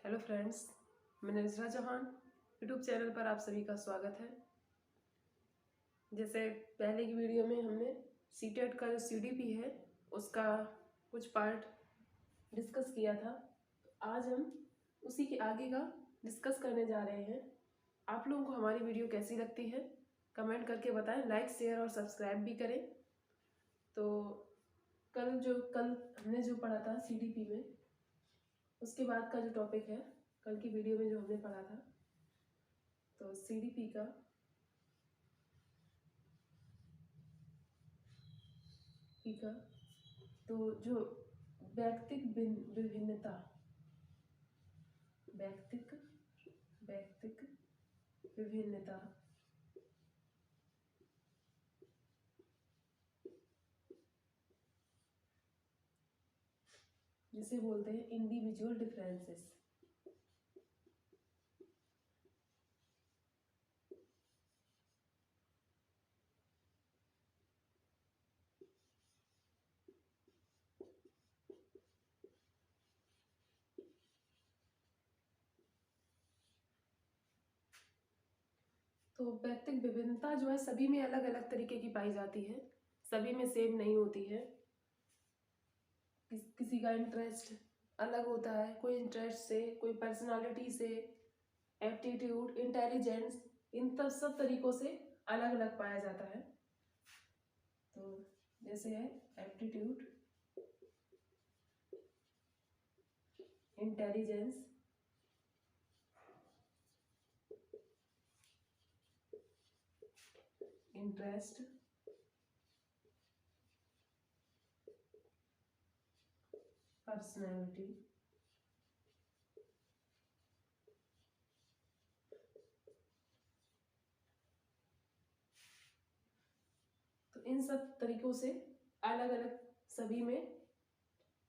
Hello friends, मैं नजरा Chauhan YouTube channel पर आप सभी का स्वागत है। जैसे पहले की वीडियो में हमने सीटेट का जो सीडीपी है उसका कुछ पार्ट डिस्कस किया था, तो आज हम उसी के आगे का डिस्कस करने जा रहे हैं। आप लोगों को हमारी वीडियो कैसी लगती है कमेंट करके बताएं, लाइक शेयर और सब्सक्राइब भी करें। तो कल हमने जो पढ़ा था सीडीपी में, उसके बाद का जो टॉपिक है कल की वीडियो में जो हमने पढ़ा था, तो सीडीपी का तो जो वैयक्तिक विभिन्नता वैयक्तिक वैयक्तिक विभिन्नता जिसे बोलते हैं इंडिविजुअल डिफरेंसेस। तो वैयक्तिक विभिन्नता जो है सभी में अलग अलग तरीके की पाई जाती है, सभी में सेम नहीं होती है। किसी का इंटरेस्ट अलग होता है, कोई इंटरेस्ट से, कोई पर्सनालिटी से, एप्टीट्यूड, इंटेलिजेंस, इन सब तरीकों से अलग अलग पाया जाता है। तो जैसे है एप्टीट्यूड, इंटेलिजेंस, इंटरेस्ट, पर्सनैलिटी, तो इन सब तरीकों से अलग अलग सभी में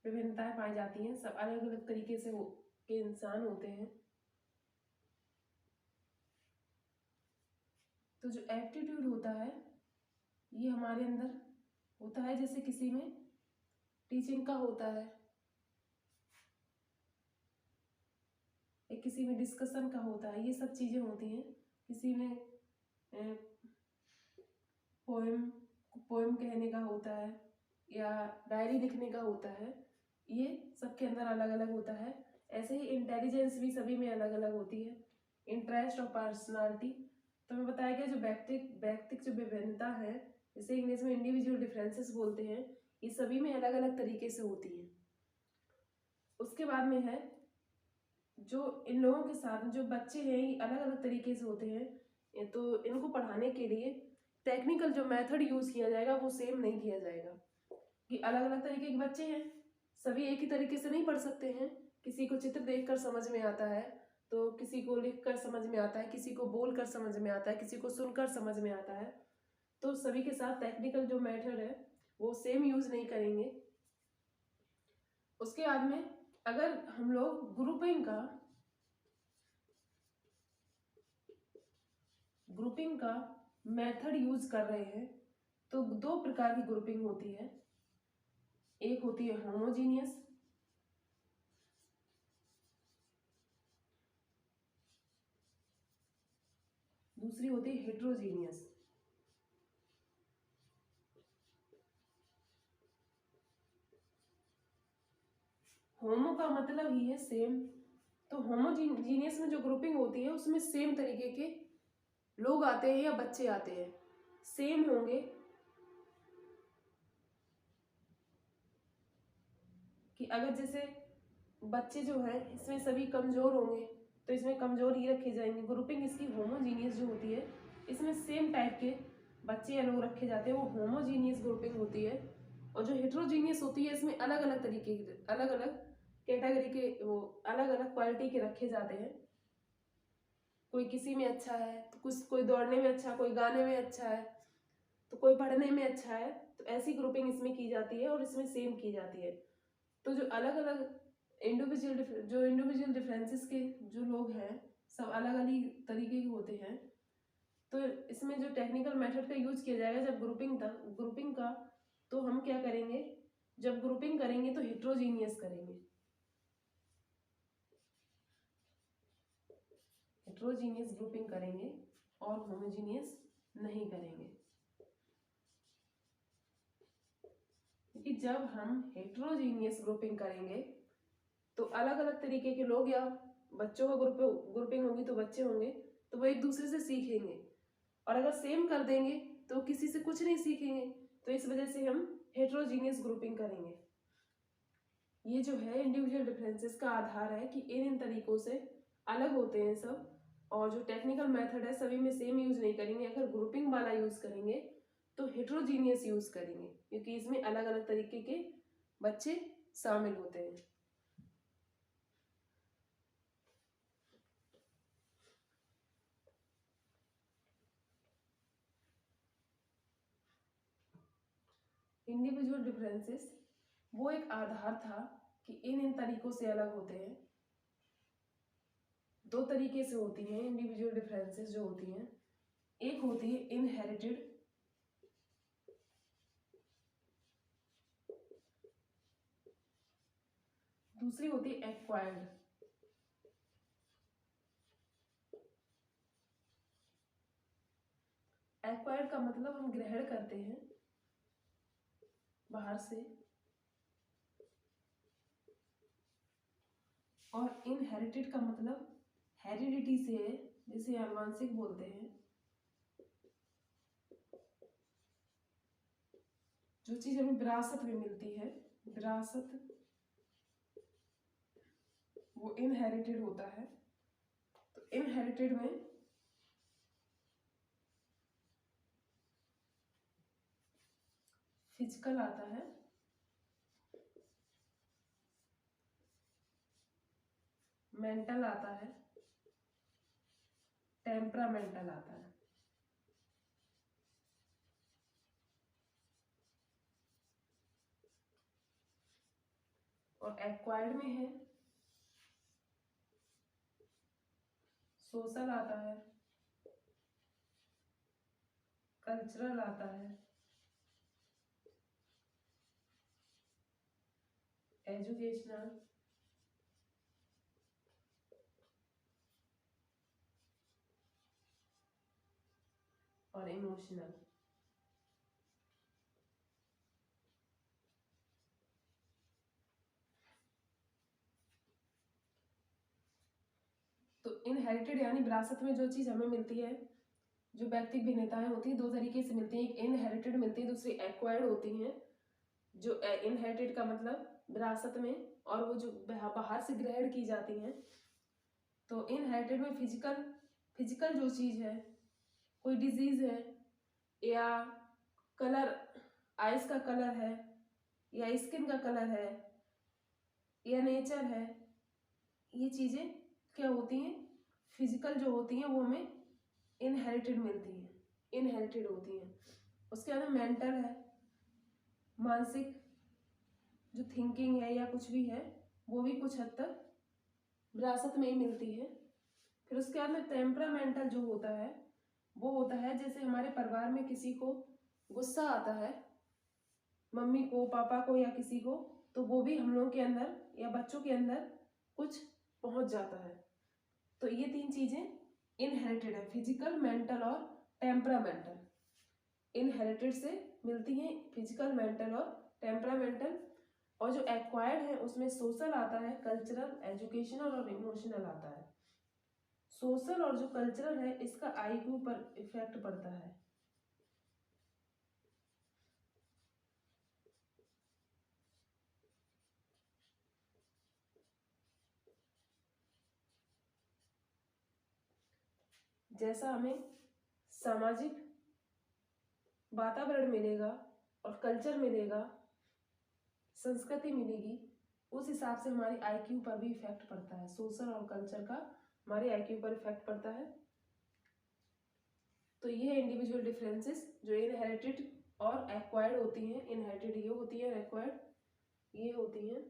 विभिन्नताएं पाई जाती हैं। सब अलग अलग तरीके से के इंसान होते हैं। तो जो एप्टीट्यूड होता है ये हमारे अंदर होता है, जैसे किसी में टीचिंग का होता है, किसी में डिस्कशन का होता है, ये सब चीजें होती हैं। किसी में पोएम पोएम कहने का होता है या डायरी लिखने का होता है, ये सबके अंदर अलग अलग होता है। ऐसे ही इंटेलिजेंस भी सभी में अलग अलग होती है, इंटरेस्ट और पर्सनालिटी। तो मैं बताया गया जो व्यक्तिक जो विभिन्नता है, जिसे इंग्लिश में इंडिविजुअल डिफरेंसेस बोलते हैं, ये सभी में अलग अलग तरीके से होती है। उसके बाद में है जो इन लोगों के साथ जो बच्चे हैं ये अलग अलग तरीके से होते हैं, तो इनको पढ़ाने के लिए टेक्निकल जो मेथड यूज किया जाएगा वो सेम नहीं किया जाएगा। कि अलग अलग तरीके के बच्चे हैं, सभी एक ही तरीके से नहीं पढ़ सकते हैं। किसी को चित्र देखकर समझ में आता है, तो किसी को लिखकर समझ में आता है, किसी को बोलकर समझ में आता है, किसी को सुनकर समझ में आता है। तो सभी के साथ टेक्निकल जो मेथड है वो सेम यूज नहीं करेंगे। उसके बाद में अगर हम लोग ग्रुपिंग का मेथड यूज कर रहे हैं, तो दो प्रकार की ग्रुपिंग होती है। एक होती है होमोजीनियस, दूसरी होती है हेट्रोजीनियस। होमो का मतलब ही है सेम, तो होमोजीनियस में जो ग्रुपिंग होती है उसमें सेम तरीके के लोग आते हैं या बच्चे आते हैं, सेम होंगे। कि अगर जैसे बच्चे जो है इसमें सभी कमजोर होंगे तो इसमें कमजोर ही रखे जाएंगे। ग्रुपिंग इसकी होमोजीनियस जो होती है, इसमें सेम टाइप के बच्चे या लोग रखे जाते हैं, वो होमोजीनियस ग्रुपिंग होती है। और जो हेट्रोजीनियस होती है इसमें अलग अलग तरीके के, अलग अलग कैटेगरी के, वो अलग अलग क्वालिटी के रखे जाते हैं। कोई किसी में अच्छा है तो कोई दौड़ने में अच्छा, कोई गाने में अच्छा है, तो कोई पढ़ने में अच्छा है। तो ऐसी ग्रुपिंग इसमें की जाती है और इसमें सेम की जाती है। तो जो अलग अलग इंडिविजुअल डिफरेंसेस के जो लोग हैं सब अलग अलग तरीके के होते हैं। तो इसमें जो टेक्निकल मेथड का यूज किया जाएगा जब ग्रुपिंग का, तो हम क्या करेंगे, जब ग्रुपिंग करेंगे तो हेट्रोजीनियस करेंगे। हेट्रोजीनियस ग्रुपिंग करेंगे और होमोजीनियस नहीं करेंगे। क्योंकि जब हम हेट्रोजीनियस ग्रुपिंग करेंगे तो अलग अलग तरीके के लोग, या बच्चों का ग्रुपिंग होगी तो बच्चे होंगे, तो वो एक दूसरे से सीखेंगे, और अगर सेम कर देंगे तो किसी से कुछ नहीं सीखेंगे। तो इस वजह से हम हेट्रोजीनियस ग्रुपिंग करेंगे। ये जो है इंडिविजुअल डिफरेंसेस का आधार है कि इन तरीकों से अलग होते हैं सब, और जो टेक्निकल मेथड है सभी में सेम यूज नहीं करेंगे। अगर ग्रुपिंग वाला यूज करेंगे तो हेट्रोजीनियस यूज करेंगे, क्योंकि इसमें अलग अलग तरीके के बच्चे शामिल होते हैं। इंडिविजुअल डिफरेंसेस वो एक आधार था कि इन तरीकों से अलग होते हैं। दो तरीके से होती हैं इंडिविजुअल डिफरेंसेस जो होती हैं। एक होती है इनहेरिटेड, दूसरी होती है एक्वायर्ड। एक्वायर्ड का मतलब हम ग्रहण करते हैं बाहर से, और इनहेरिटेड का मतलब हेरिडिटी से है, जिसे आनुवंशिक बोलते हैं। जो चीज हमें विरासत में मिलती है, विरासत, वो इनहेरिटेड होता है। तो इनहेरिटेड में फिजिकल आता है, मेंटल आता है, टेम्परामेंटल आता है। और एक्वायर्ड में है सोशल आता है, कल्चरल आता है, एजुकेशनल, और इमोशनल। तो इनहेरिटेड यानी विरासत में जो चीज हमें मिलती है, जो व्यक्तिगत भिन्नताएं होती हैं, दो तरीके से मिलती हैं। एक इनहेरिटेड मिलती है, दूसरी एक्वायर्ड होती हैं। जो इनहेरिटेड का मतलब विरासत में, और वो जो बाहर से ग्रहण की जाती हैं। तो इनहेरिटेड में फिजिकल जो चीज है, कोई डिजीज है, या कलर, आइस का कलर है, या स्किन का कलर है, या नेचर है, ये चीजें क्या होती हैं, फिजिकल जो होती हैं वो हमें इनहेरिटेड मिलती हैं, इनहेरिटेड होती हैं। उसके बाद मेंटल है, मानसिक जो थिंकिंग है या कुछ भी है, वो भी कुछ हद तक विरासत में ही मिलती है। फिर उसके बाद में टेम्परामेंटल जो होता है, वो होता है जैसे हमारे परिवार में किसी को गुस्सा आता है, मम्मी को, पापा को, या किसी को, तो वो भी हम लोगों के अंदर या बच्चों के अंदर कुछ पहुंच जाता है। तो ये तीन चीजें इनहेरिटेड है, फिजिकल, मेंटल और टेम्परामेंटल। इनहेरिटेड से मिलती हैं फिजिकल, मेंटल और टेम्परामेंटल। और जो एक्वायर्ड है उसमें सोशल आता है, कल्चरल, एजुकेशनल और इमोशनल आता है। सोशल और जो कल्चरल है इसका आईक्यू पर इफेक्ट पड़ता है। जैसा हमें सामाजिक वातावरण मिलेगा और कल्चर मिलेगा, संस्कृति मिलेगी, उस हिसाब से हमारी आईक्यू पर भी इफेक्ट पड़ता है। सोशल और कल्चर का हमारे आईक्यू पर इफेक्ट पड़ता है। तो ये है इंडिविजुअल डिफरेंसेस जो इनहेरिटेड और एक्वायर्ड होती हैं। इनहेरिटेड ये होती है, एक्वायर्ड ये होती हैं।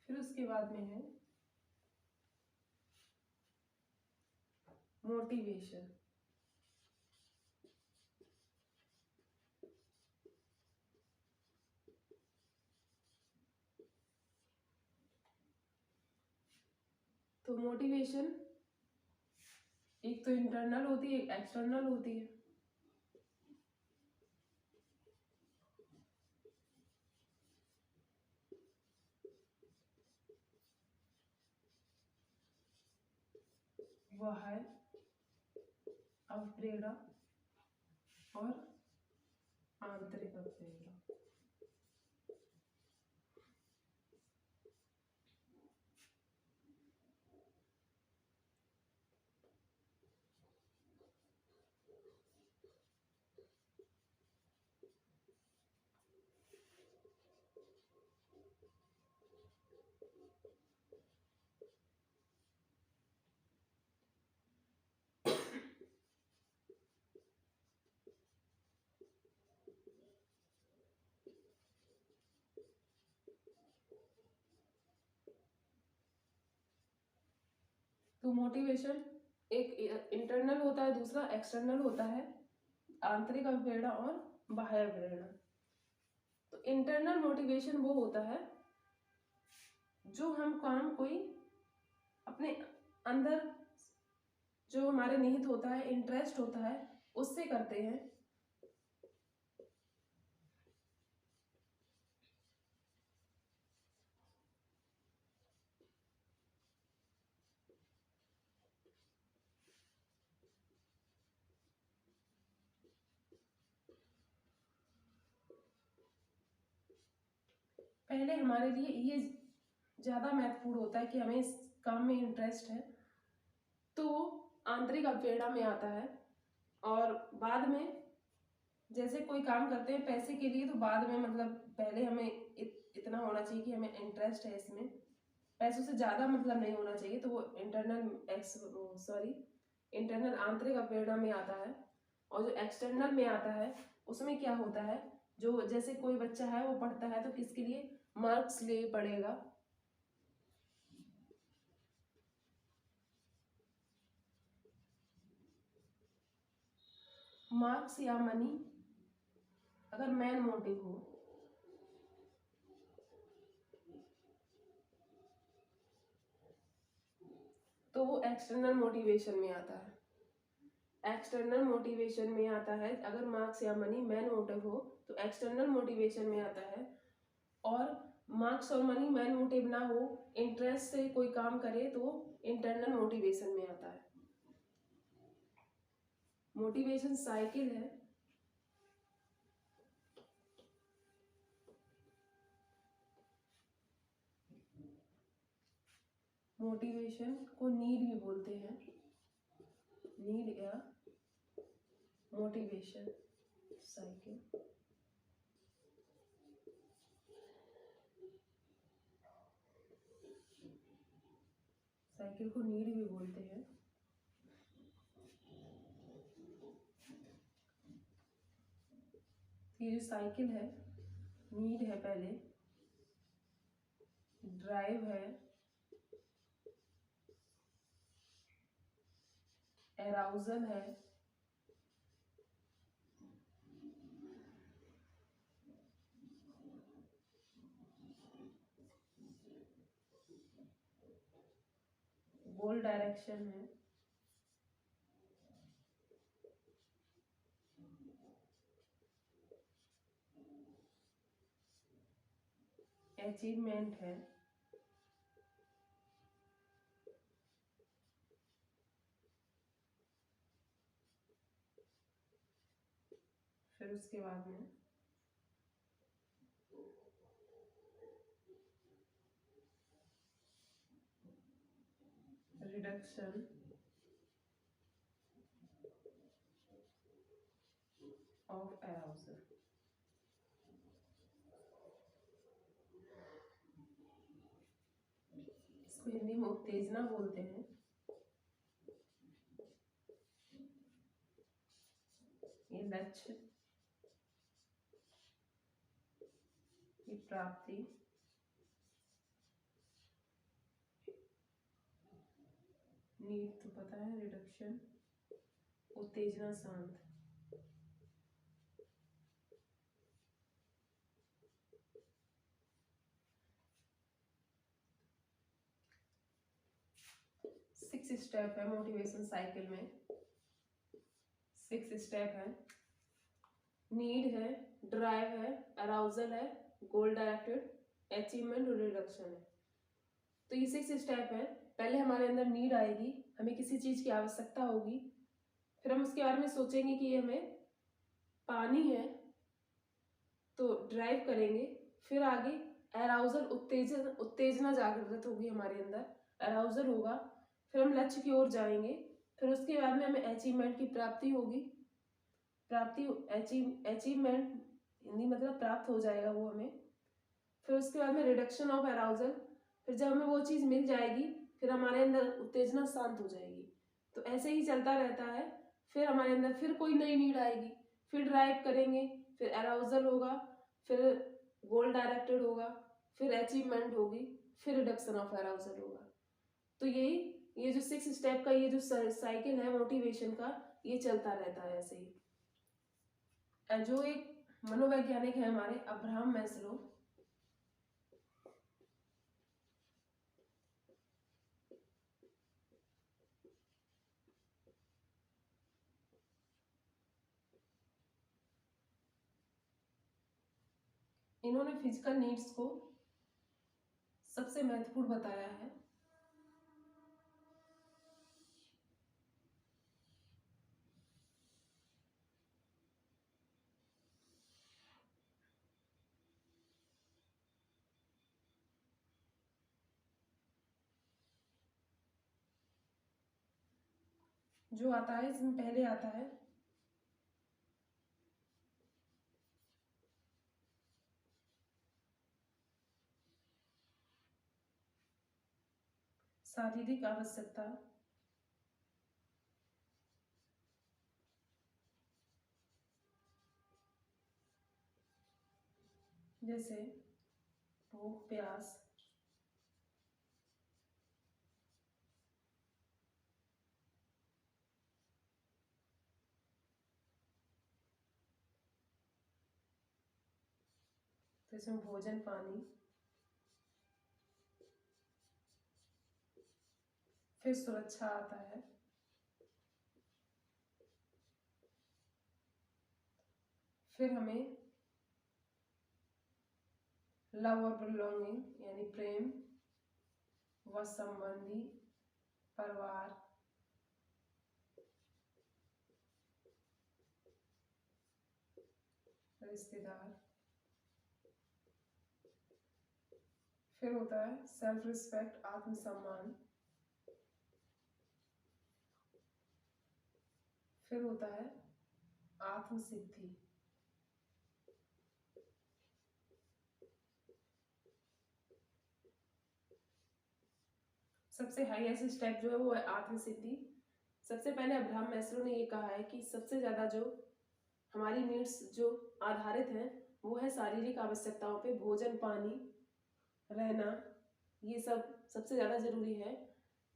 फिर उसके बाद में है मोटिवेशन। तो मोटिवेशन एक तो इंटरनल होती है, एक एक्सटर्नल होती है। वह है अवप्रेरणा और आंतरिक अवप्रेरणा। तो मोटिवेशन एक इंटरनल होता है, दूसरा एक्सटर्नल होता है, आंतरिक अवप्रेरणा और बाह्य प्रेरणा। तो इंटरनल मोटिवेशन वो होता है जो हम काम कोई अपने अंदर जो हमारे निहित होता है, इंटरेस्ट होता है, उससे करते हैं। पहले हमारे लिए ये ज्यादा महत्वपूर्ण होता है कि हमें इस काम में इंटरेस्ट है, तो आंतरिक अवप्रेरणा में आता है। और बाद में जैसे कोई काम करते हैं पैसे के लिए, तो बाद में मतलब पहले हमें इतना होना चाहिए कि हमें इंटरेस्ट है इसमें, पैसों से ज्यादा मतलब नहीं होना चाहिए, तो वो इंटरनल आंतरिक अवप्रेरणा में आता है। और जो एक्सटर्नल में आता है उसमें क्या होता है, जो जैसे कोई बच्चा है वो पढ़ता है तो किसके लिए, मार्क्स लिए पढ़ेगा, मार्क्स या मनी अगर मेन मोटिव हो, तो वो एक्सटर्नल मोटिवेशन में आता है। एक्सटर्नल मोटिवेशन में आता है अगर मार्क्स या मनी मेन मोटिव हो, तो एक्सटर्नल मोटिवेशन में आता है। और मार्क्स और मनी मेन मोटिव ना हो, इंटरेस्ट से कोई काम करे, तो इंटरनल मोटिवेशन में आता है। मोटिवेशन साइकिल है। मोटिवेशन को नीड भी बोलते हैं, नीड या मोटिवेशन साइकिल। साइकिल को नीड भी बोलते हैं। ये जो साइकिल है, नीड है पहले, ड्राइव है, एराउजल है, गोल डायरेक्शन है, अचीवमेंट है, फिर उसके बाद में रिडक्शन ऑफ एराउजल। इसको हिंदी में उत्तेजना बोलते हैं। ये लक्ष्य की प्राप्ति, नीड तो पता है, रिडक्शन, उत्तेजना, शांत। 6 स्टेप है मोटिवेशन साइकिल में। 6 स्टेप है। नीड है, ड्राइव है, अराउजल है, गोल डायरेक्टेड, अचीवमेंट और रिडक्शन है। तो ये 6 स्टेप है। पहले हमारे अंदर नीड आएगी, हमें किसी चीज की आवश्यकता होगी, फिर हम उसके बारे में सोचेंगे कि ये हमें पानी है तो ड्राइव करेंगे। फिर आगे अराउजल, उत्तेजना जागृत होगी हमारे अंदर, अराउजल होगा। फिर हम लक्ष्य की ओर जाएंगे। फिर उसके बाद में हमें अचीवमेंट की प्राप्ति होगी। अचीवमेंट हिंदी मतलब प्राप्त हो जाएगा वो हमें। फिर उसके बाद में रिडक्शन ऑफ अराउजल। फिर जब हमें वो चीज मिल जाएगी फिर हमारे अंदर उत्तेजना शांत हो जाएगी। तो ऐसे ही चलता रहता है। फिर हमारे अंदर फिर कोई नई नीड आएगी, फिर ड्राइव करेंगे, फिर अराउजल होगा, फिर गोल डायरेक्टेड होगा, फिर अचीवमेंट होगी, फिर रिडक्शन ऑफ अराउजल होगा। तो यही ये जो 6 स्टेप का ये जो साइकिल है मोटिवेशन का, ये चलता रहता है ऐसे ही। जो एक मनोवैज्ञानिक है हमारे अब्राहम मैस्लो, इन्होंने फिजिकल नीड्स को सबसे महत्वपूर्ण बताया है। जो आता है इसमें पहले आता है शारीरिक आवश्यकता, जैसे भूख, प्यास, तो इसमें भोजन, पानी, फिर सुरक्षा आता है, फिर हमें लव और बिलोंगिंग यानी प्रेम व संबंधी, परिवार, रिश्तेदार, फिर होता है सेल्फ रिस्पेक्ट, आत्मसम्मान, फिर होता है आत्मसिद्धि। सबसे हाईएस्ट स्टेप जो है वो है आत्मसिद्धि। सबसे पहले अब्राहम मैस्लो ने ये कहा है कि सबसे ज्यादा जो हमारी नीड्स जो आधारित हैं वो है शारीरिक आवश्यकताओं पे, भोजन, पानी, रहना, ये सब सबसे ज्यादा जरूरी है।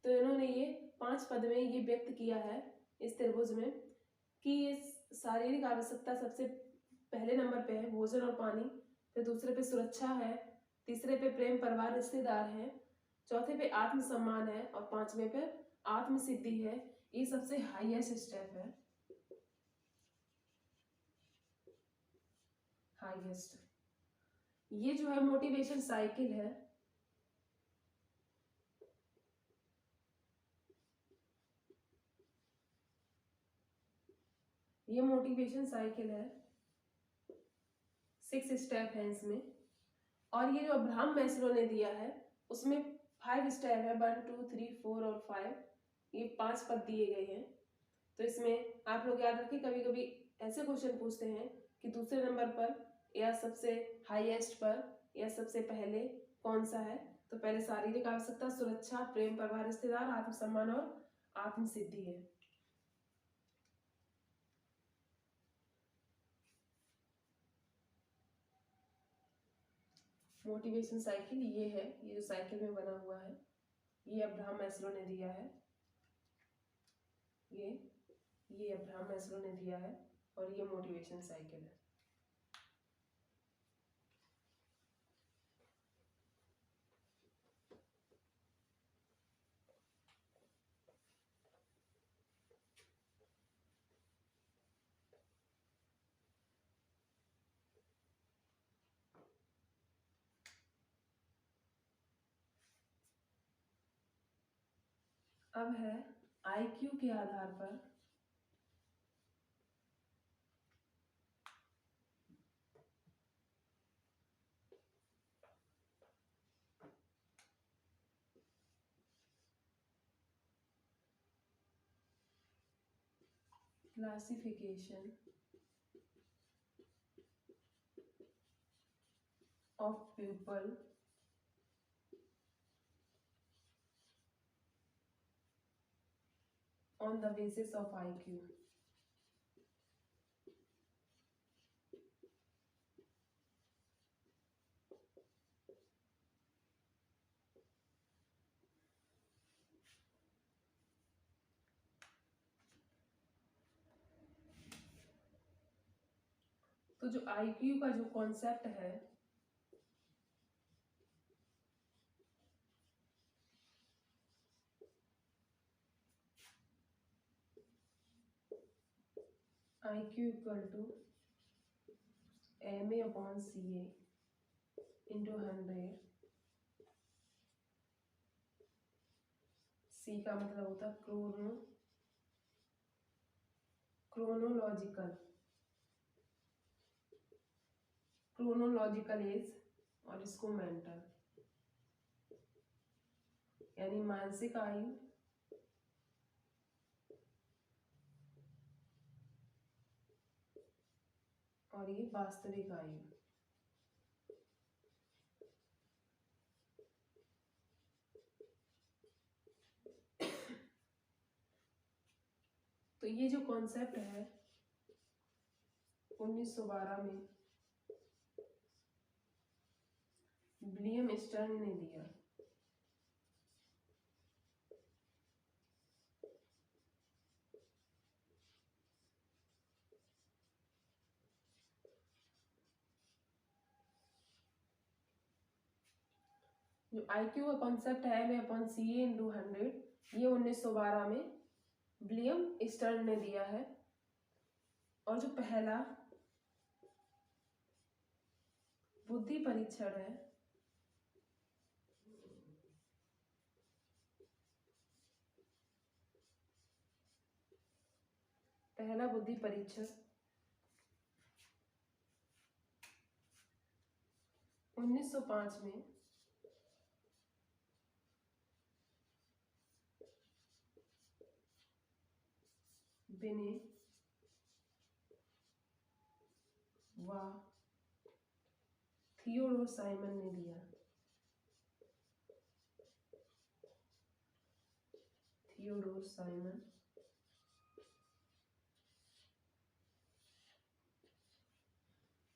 तो इन्होंने ये 5 पद में ये व्यक्त किया है इस त्रिभुज में कि ये शारीरिक आवश्यकता सबसे पहले नंबर पे है, भोजन और पानी, फिर दूसरे पे सुरक्षा है, तीसरे पे प्रेम, परिवार, रिश्तेदार है, चौथे पे आत्मसम्मान है और 5वें पे आत्मसिद्धि है। ये सबसे हाईएस्ट स्टेप है, हाईएस्ट। ये जो है मोटिवेशन साइकिल है, ये मोटिवेशन साइकिल है, 6 स्टेप है इसमें। और ये जो अब्राहम मैस्लो ने दिया है उसमें 5 स्टेप है, 1 2 3 4 और 5, ये 5 पद दिए गए हैं। तो इसमें आप लोग याद रखें, कभी कभी ऐसे क्वेश्चन पूछते हैं कि दूसरे नंबर पर या सबसे हाईएस्ट पर या सबसे पहले कौन सा है। तो पहले शारीरिक आवश्यकता, सुरक्षा, प्रेम, परिवार, रिश्तेदार, आत्मसम्मान और आत्मसिद्धि है। मोटिवेशन साइकिल ये है, ये जो साइकिल में बना हुआ है ये अब्राहम मैस्लो ने दिया है, ये अब्राहम मैस्लो ने दिया है और ये मोटिवेशन साइकिल है। अब है आईक्यू के आधार पर classification of people on the basis of IQ। तो जो IQ का जो कॉन्सेप्ट है IQ equal to MA/CA into 100। C का मतलब होता है क्रोनोलॉजिकल एज, और इसको मेंटल यानी मानसिक आयु और ये वास्तविक आयु। तो ये जो कॉन्सेप्ट है 1912 में विलियम स्टर्न ने दिया। जो IQ का कॉन्सेप्ट है MA/CA इंटू 100, ये 1912 में विलियम स्टर्न ने दिया है। और जो पहला बुद्धि परीक्षण है पहला बुद्धि परीक्षण 1905 में बिने व थियोडोर साइमन ने दिया। थियोडोर साइमन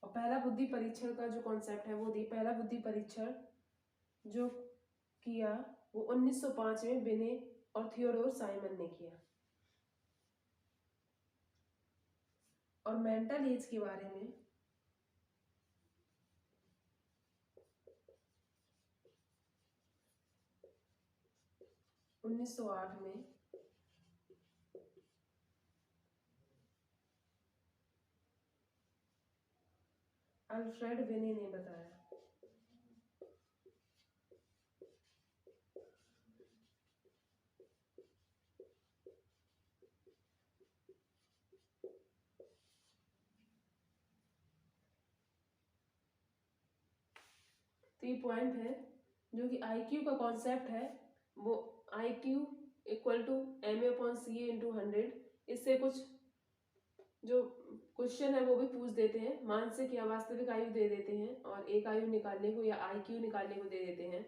और पहला बुद्धि परीक्षण का जो कॉन्सेप्ट है वो दी। पहला बुद्धि परीक्षण जो किया वो 1905 में बिने और थियोडोर साइमन ने किया। और मेंटल एज के बारे में 1908 में अल्फ्रेड बिने ने बताया। तो ये पॉइंट है जो कि IQ का कॉन्सेप्ट है वो IQ equal to MA/CA into 100। इससे कुछ जो क्वेश्चन है वो भी पूछ देते हैं, मानसिक या वास्तविक आयु दे देते हैं और एक आयु निकालने को या IQ निकालने को दे देते हैं।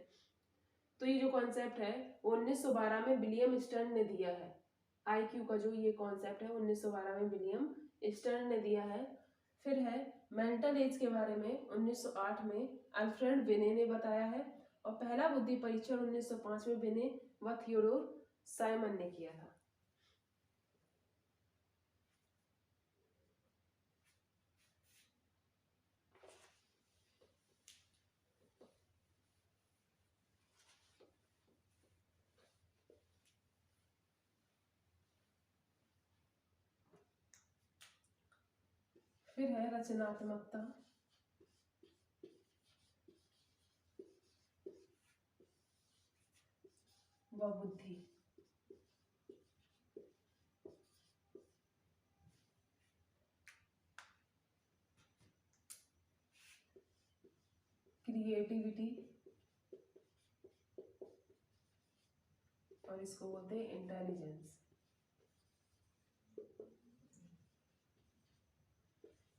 तो ये जो कॉन्सेप्ट है वो 1912 में विलियम स्टर्न ने दिया है। IQ का जो ये कॉन्सेप्ट है 1912 में विलियम स्टर्न ने दिया है। फिर है मेंटल एज के बारे में 1908 में अल्फ्रेड बिने ने बताया है। और पहला बुद्धि परीक्षण 1905 में बिने व थियोडोर साइमन ने किया था। फिर है रचनात्मकता व बुद्धि। क्रिएटिविटी और इसको बोलते हैं इंटेलिजेंस।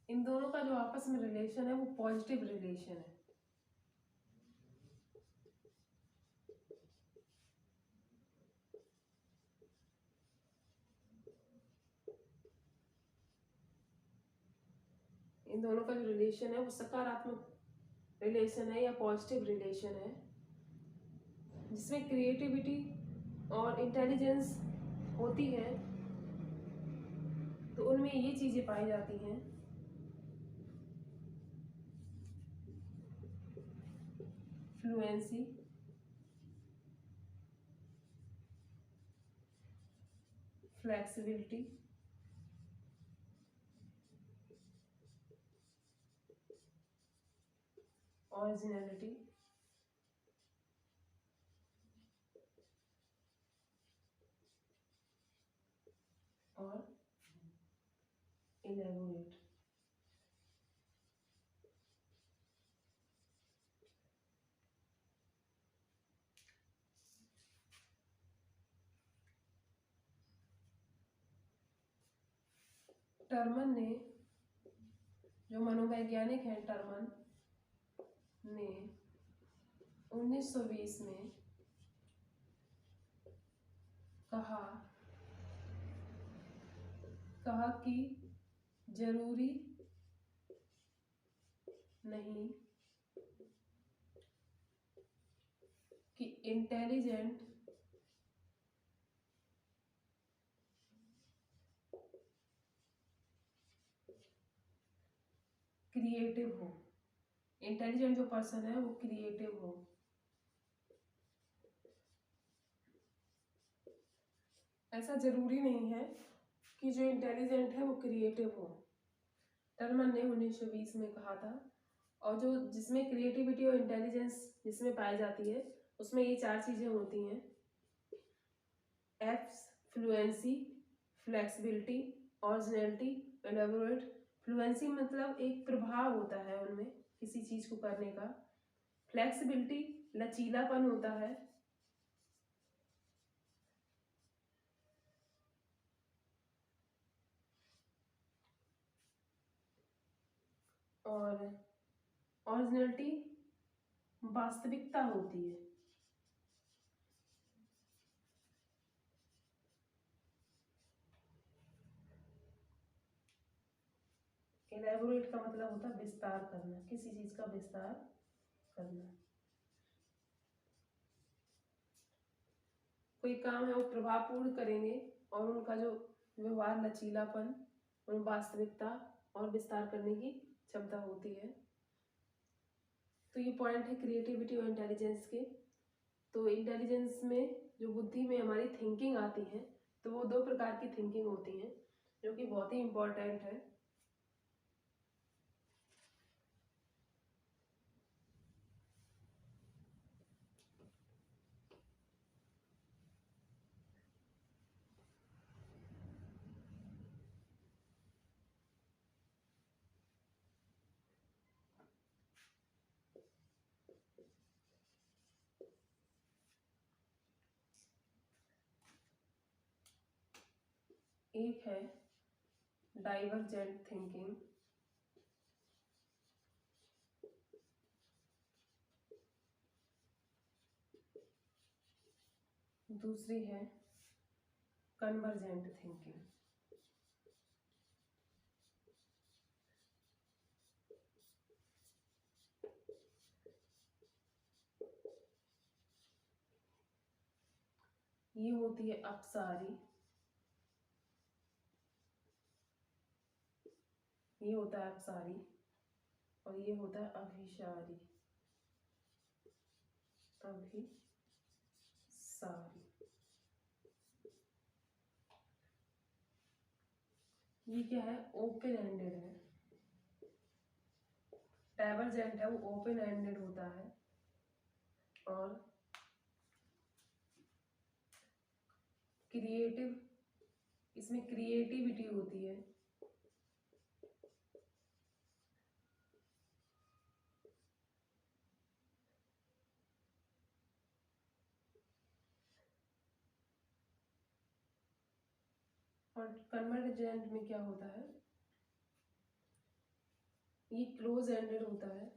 इन दोनों का जो आपस में रिलेशन है वो पॉजिटिव रिलेशन है। इन दोनों का जो रिलेशन है वो सकारात्मक रिलेशन है या पॉजिटिव रिलेशन है, जिसमें क्रिएटिविटी और इंटेलिजेंस होती है तो उनमें ये चीजें पाई जाती हैं। फ्लुएंसी, फ्लेक्सिबिलिटी, ओरिजिनलिटी और इलेबोरेट। टर्मन ने, जो मनोवैज्ञानिक हैं, टर्मन ने 1920 में कहा कि जरूरी नहीं कि इंटेलिजेंट क्रिएटिव हो, इंटेलिजेंट जो पर्सन है वो क्रिएटिव हो। ऐसा जरूरी नहीं है कि जो इंटेलिजेंट है वो क्रिएटिव हो। टर्मन ने 1920 में कहा था, और जो जिसमें क्रिएटिविटी और इंटेलिजेंस जिसमें पाई जाती है उसमें ये चार चीजें होती हैं। Apps, fluency, flexibility, originality, elaborate. Fluency मतलब एक प्रभाव होता है उनमें किसी चीज को करने का। फ्लेक्सिबिलिटी लचीलापन होता है। और ओरिजिनलिटी वास्तविकता होती है। एलेबोरेट का मतलब होता है विस्तार करना, किसी चीज का विस्तार करना। कोई काम है वो प्रभावपूर्ण करेंगे और उनका जो व्यवहार लचीलापन, उन वास्तविकता और विस्तार करने की क्षमता होती है। तो ये पॉइंट है क्रिएटिविटी और इंटेलिजेंस के। तो इंटेलिजेंस में जो बुद्धि में हमारी थिंकिंग आती है तो वो दो प्रकार की थिंकिंग होती है जो कि बहुत ही इम्पोर्टेंट है। एक है डाइवर्जेंट थिंकिंग, दूसरी है कन्वर्जेंट थिंकिंग। ये होती है अपसारी, ये होता है अपसारी, और ये होता है अभिसारी। अभिसारी ये क्या है? ओपन एंडेड है। डाइवर्जेंट है वो ओपन एंडेड होता है और क्रिएटिव, इसमें क्रिएटिविटी होती है। कन्वर्जेंट में क्या होता है, ये क्लोज एंडेड होता है।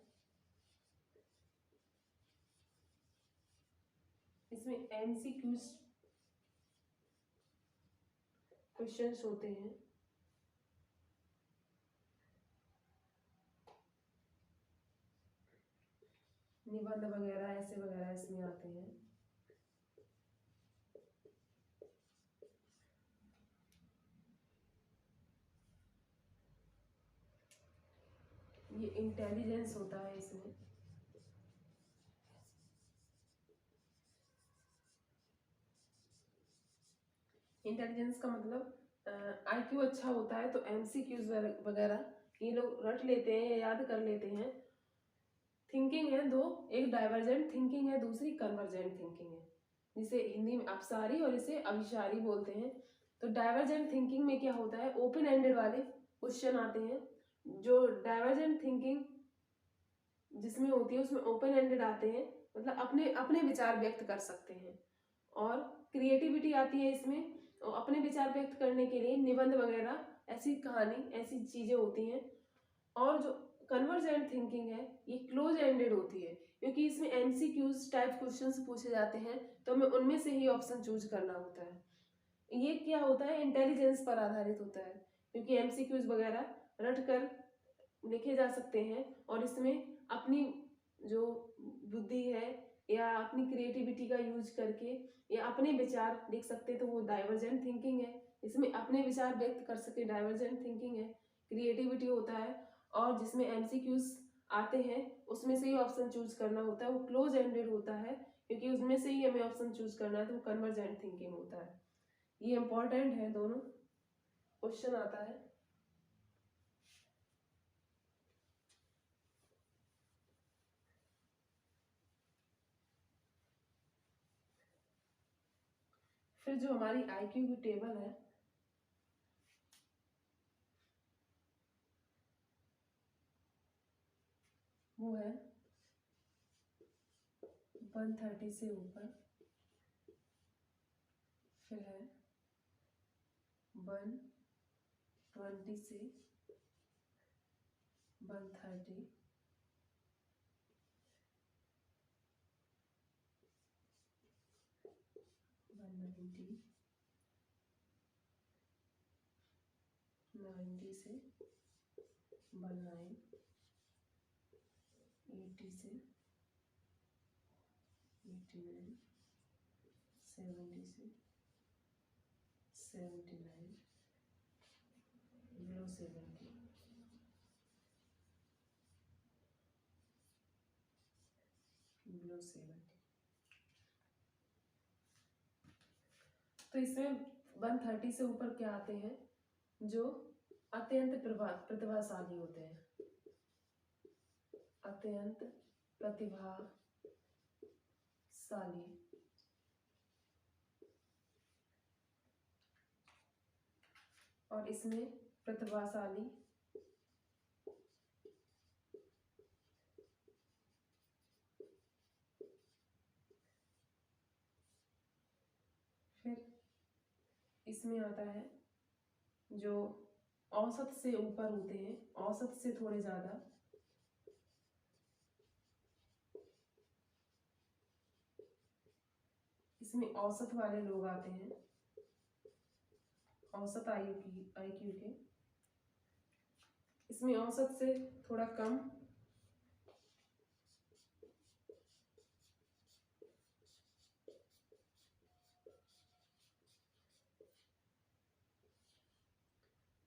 इसमें एमसीक्यूज क्वेश्चंस होते हैं। निबंध वगैरह ऐसे वगैरह इसमें आते हैं। ये इंटेलिजेंस होता है इसमें। इंटेलिजेंस का मतलब आईक्यू अच्छा होता है तो एमसीक्यूज वगैरह ये लोग रट लेते हैं या याद कर लेते हैं। थिंकिंग है दो, एक डाइवर्जेंट थिंकिंग है, दूसरी कन्वर्जेंट थिंकिंग है, जिसे हिंदी में अपसारी और इसे अभिसारी बोलते हैं। तो डाइवर्जेंट थिंकिंग में क्या होता है, ओपन एंडेड वाले क्वेश्चन आते हैं। जो डाइवर्जेंट थिंकिंग जिसमें होती है उसमें ओपन एंडेड आते हैं, मतलब अपने अपने विचार व्यक्त कर सकते हैं। और क्रिएटिविटी आती है इसमें, और अपने विचार व्यक्त करने के लिए निबंध वगैरह ऐसी कहानी ऐसी चीजें होती हैं। और जो कन्वर्जेंट थिंकिंग है ये क्लोज एंडेड होती है, क्योंकि इसमें एमसीक्यूज टाइप क्वेश्चंस पूछे जाते हैं तो हमें उनमें से ही ऑप्शन चूज करना होता है। ये क्या होता है, इंटेलिजेंस पर आधारित होता है, क्योंकि एमसीक्यूज वगैरह रट कर लिखे जा सकते हैं और इसमें अपनी जो बुद्धि है या अपनी क्रिएटिविटी का यूज करके या अपने विचार लिख सकते हैं, तो वो डाइवर्जेंट थिंकिंग है। इसमें अपने विचार व्यक्त कर सके, डाइवर्जेंट थिंकिंग है। क्रिएटिविटी होता है, और जिसमें एमसीक्यूज आते हैं उसमें से ही ऑप्शन चूज करना होता है, वो क्लोज एंडेड होता है, क्योंकि उसमें से ही हमें ऑप्शन चूज करना है, तो वो कन्वर्जेंट थिंकिंग होता है। ये इंपॉर्टेंट है, दोनों क्वेश्चन आता है। फिर जो हमारी आईक्यू की टेबल है, वो है 130 से ऊपर, फिर है 120 से 130, 190, 90 से 19, 80 से 89, 70 से 79, below 70, below 70। तो इसमें 130 से ऊपर क्या आते हैं, जो अत्यंत प्रतिभाशाली होते हैं, अत्यंत प्रतिभाशाली। और इसमें प्रतिभाशाली फिर इसमें आता है जो औसत से ऊपर होते हैं, औसत से थोड़े ज्यादा, इसमें औसत वाले लोग आते हैं, औसत आईक्यू के। इसमें औसत से थोड़ा कम,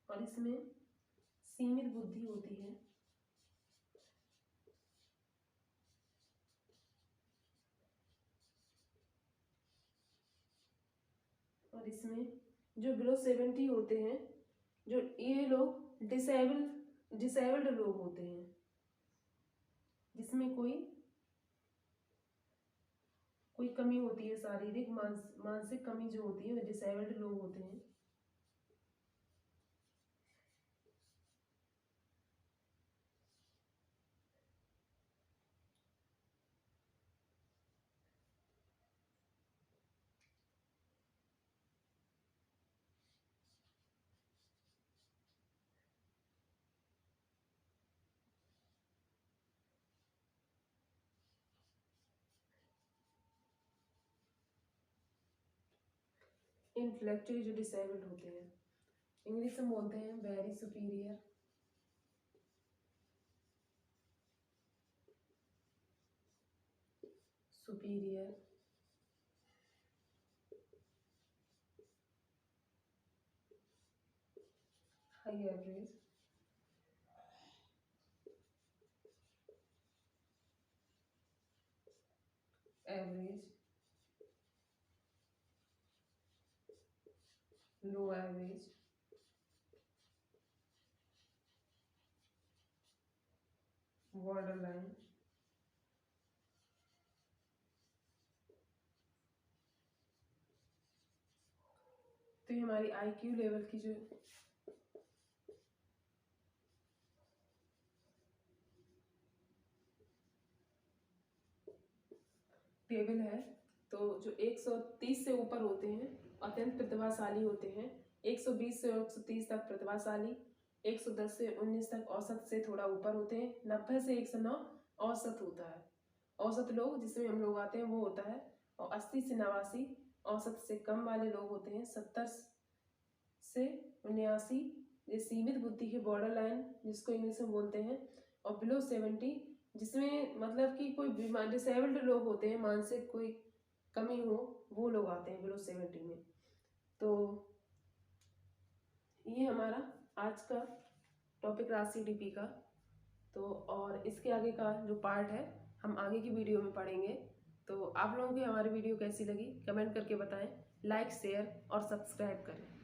और इसमें सीमित बुद्धि होती है। और इसमें जो बिलो 70 होते हैं, जो ये लोग डिसेबल्ड लोग होते हैं, जिसमें कोई कमी होती है, शारीरिक मानसिक कमी जो होती है, वो डिसेबल्ड लोग होते हैं। इंटेलेक्चुअली जो डिसेबल्ड होते हैं, इंग्लिश में बोलते हैं very superior, superior, high average, average, low average, border line, तो ये हमारी IQ लेवल की जो टेबल है, तो जो 130 से ऊपर होते हैं अत्यंत प्रतिभाशाली होते हैं, 120 से 130 तक प्रतिभाशाली, 110 से 19 तक औसत से थोड़ा ऊपर होते हैं, 90 से 109 औसत होता है। औसत लोग जिसमें हम लोग आते हैं वो होता है, और 80 से 89 औसत से कम वाले लोग होते हैं, 70 से 79 ये सीमित बुद्धि के बॉर्डर लाइन जिसको इंग्लिश में बोलते हैं, और बिलो 70 जिसमें मतलब कि कोई बीमार डिसेबल्ड लोग होते हैं, मानसिक कोई कमी हो, वो लोग आते हैं बिलो 70 में। तो ये हमारा आज का टॉपिक रहा CDP का। तो और इसके आगे का जो पार्ट है हम आगे की वीडियो में पढ़ेंगे। तो आप लोगों की हमारी वीडियो कैसी लगी कमेंट करके बताएं, लाइक शेयर और सब्सक्राइब करें।